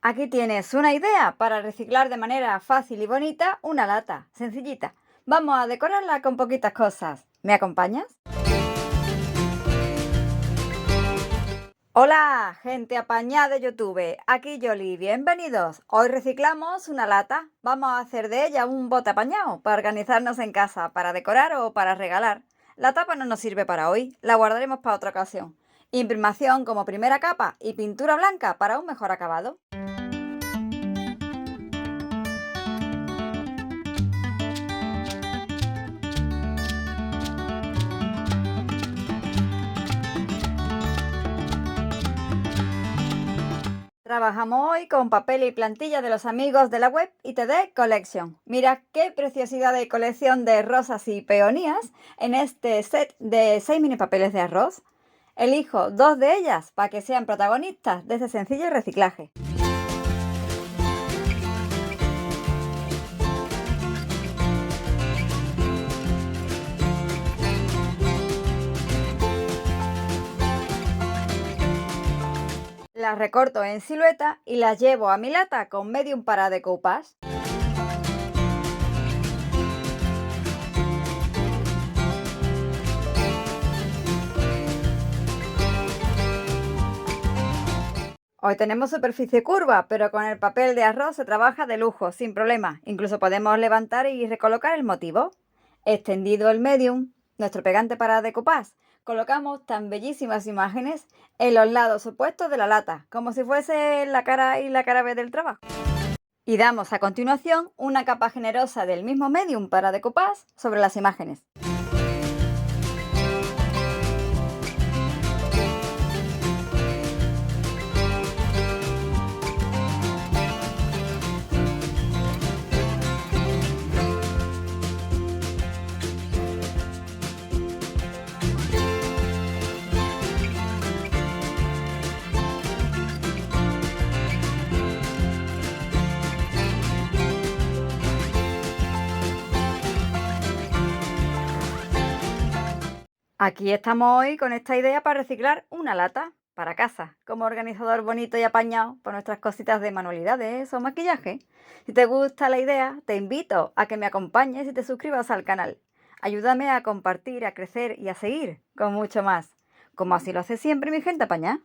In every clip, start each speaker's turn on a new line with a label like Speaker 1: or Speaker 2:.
Speaker 1: Aquí tienes una idea para reciclar de manera fácil y bonita una lata, sencillita. Vamos a decorarla con poquitas cosas. ¿Me acompañas? Hola, gente apañada de YouTube. Aquí Yoli, bienvenidos. Hoy reciclamos una lata. Vamos a hacer de ella un bote apañado para organizarnos en casa, para decorar o para regalar. La tapa no nos sirve para hoy, la guardaremos para otra ocasión. Imprimación como primera capa y pintura blanca para un mejor acabado. Trabajamos hoy con papel y plantilla de los amigos de la web ITD Collection. Mira qué preciosidad de colección de rosas y peonías en este set de 6 mini papeles de arroz. Elijo 2 de ellas para que sean protagonistas de este sencillo reciclaje. Las recorto en silueta y las llevo a mi lata con medium para decoupage. Hoy tenemos superficie curva, pero con el papel de arroz se trabaja de lujo, sin problema. Incluso podemos levantar y recolocar el motivo. Extendido el medium, nuestro pegante para decoupage, colocamos tan bellísimas imágenes en los lados opuestos de la lata, como si fuese la cara A y la cara B del trabajo. Y damos a continuación una capa generosa del mismo medium para decoupage sobre las imágenes. Aquí estamos hoy con esta idea para reciclar una lata para casa, como organizador bonito y apañado para nuestras cositas de manualidades o maquillaje. Si te gusta la idea, te invito a que me acompañes y te suscribas al canal. Ayúdame a compartir, a crecer y a seguir con mucho más, como así lo hace siempre mi gente apañada.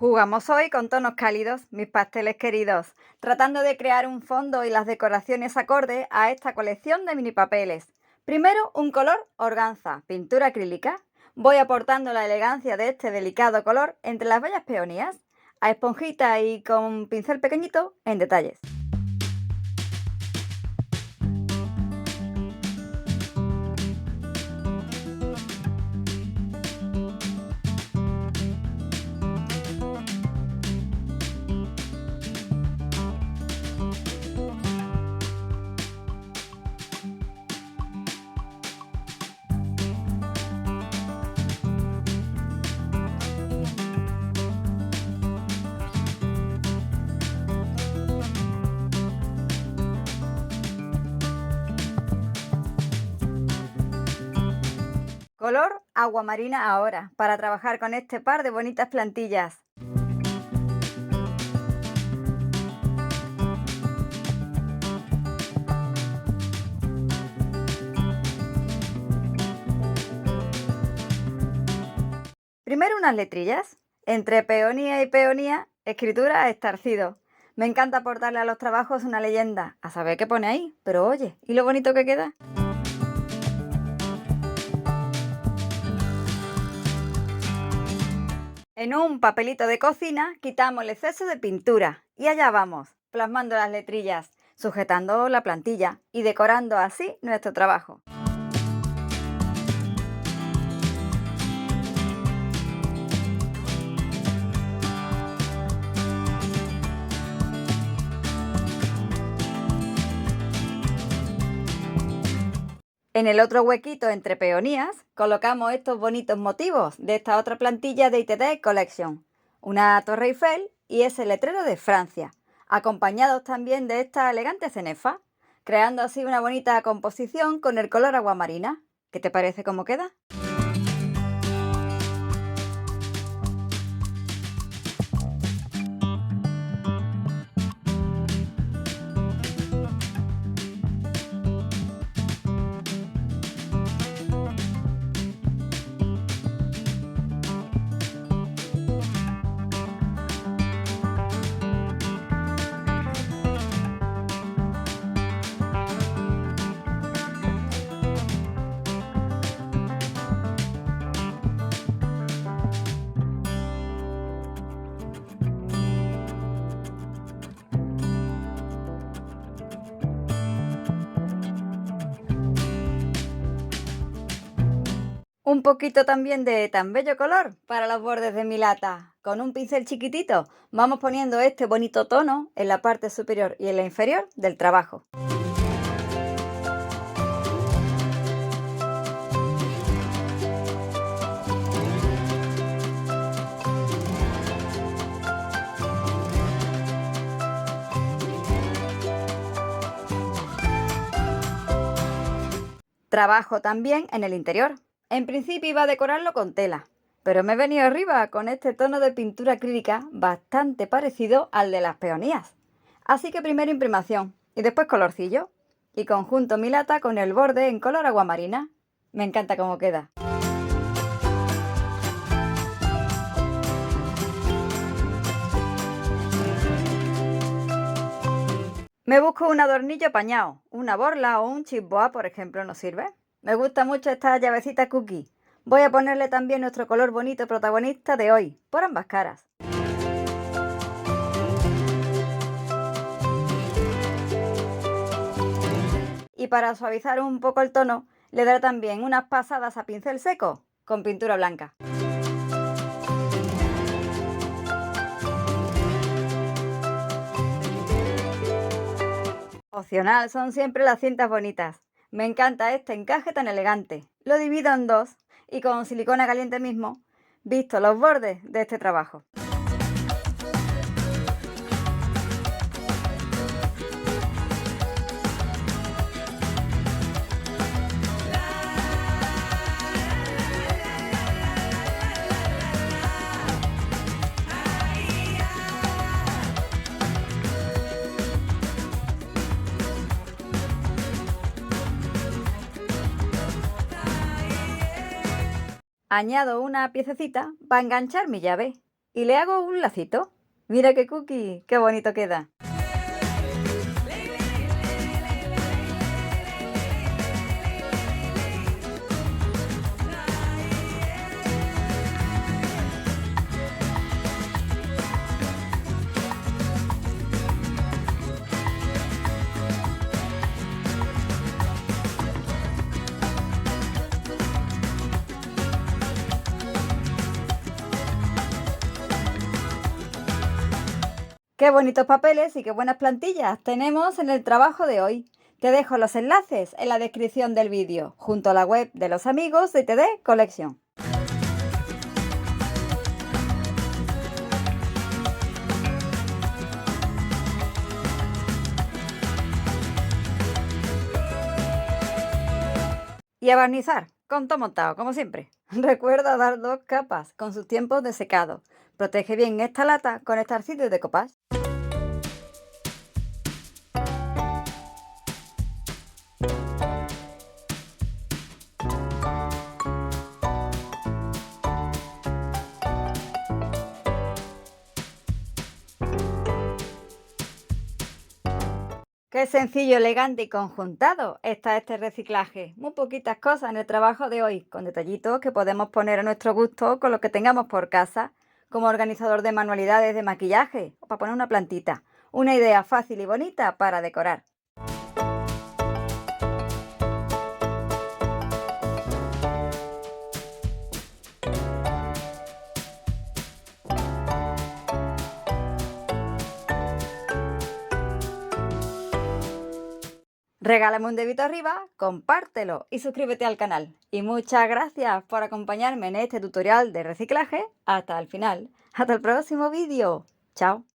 Speaker 1: Jugamos hoy con tonos cálidos, mis pasteles queridos, tratando de crear un fondo y las decoraciones acorde a esta colección de mini papeles. Primero, un color organza, pintura acrílica. Voy aportando la elegancia de este delicado color entre las bellas peonías, a esponjita y con pincel pequeñito en detalles. Color agua marina ahora, para trabajar con este par de bonitas plantillas. Primero unas letrillas. Entre peonía y peonía, escritura estarcido. Me encanta aportarle a los trabajos una leyenda, a saber qué pone ahí, pero oye, ¿y lo bonito que queda? En un papelito de cocina quitamos el exceso de pintura y allá vamos, plasmando las letrillas, sujetando la plantilla y decorando así nuestro trabajo. En el otro huequito entre peonías colocamos estos bonitos motivos de esta otra plantilla de ITD Collection. una Torre Eiffel y ese letrero de Francia, acompañados también de esta elegante cenefa, creando así una bonita composición con el color aguamarina. ¿Qué te parece cómo queda? Un poquito también de tan bello color para los bordes de mi lata. Con un pincel chiquitito vamos poniendo este bonito tono en la parte superior y en la inferior del trabajo. Trabajo también en el interior. En principio iba a decorarlo con tela, pero me he venido arriba con este tono de pintura acrílica bastante parecido al de las peonías. Así que primero imprimación y después colorcillo. Y conjunto mi lata con el borde en color aguamarina. Me encanta cómo queda. Me busco un adornillo apañado, una borla o un chisboa, por ejemplo, ¿nos sirve? Me gusta mucho esta llavecita cookie. Voy a ponerle también nuestro color bonito protagonista de hoy, por ambas caras. Y para suavizar un poco el tono, le daré también unas pasadas a pincel seco con pintura blanca. Opcional son siempre las cintas bonitas. Me encanta este encaje tan elegante. Lo divido en dos y con silicona caliente mismo visto los bordes de este trabajo. Añado una piececita para enganchar mi llave y le hago un lacito. Mira qué cookie, qué bonito queda. Qué bonitos papeles y qué buenas plantillas tenemos en el trabajo de hoy. Te dejo los enlaces en la descripción del vídeo, junto a la web de los amigos de TD Colección. Y a barnizar, con todo montado, como siempre. Recuerda dar 2 capas con sus tiempos de secado. Protege bien esta lata con estarcito de decoupage. Qué sencillo, elegante y conjuntado está este reciclaje. Muy poquitas cosas en el trabajo de hoy, con detallitos que podemos poner a nuestro gusto con lo que tengamos por casa, como organizador de manualidades de maquillaje o para poner una plantita. Una idea fácil y bonita para decorar. Regálame un dedito arriba, compártelo y suscríbete al canal. Y muchas gracias por acompañarme en este tutorial de reciclaje hasta el final. Hasta el próximo vídeo. Chao.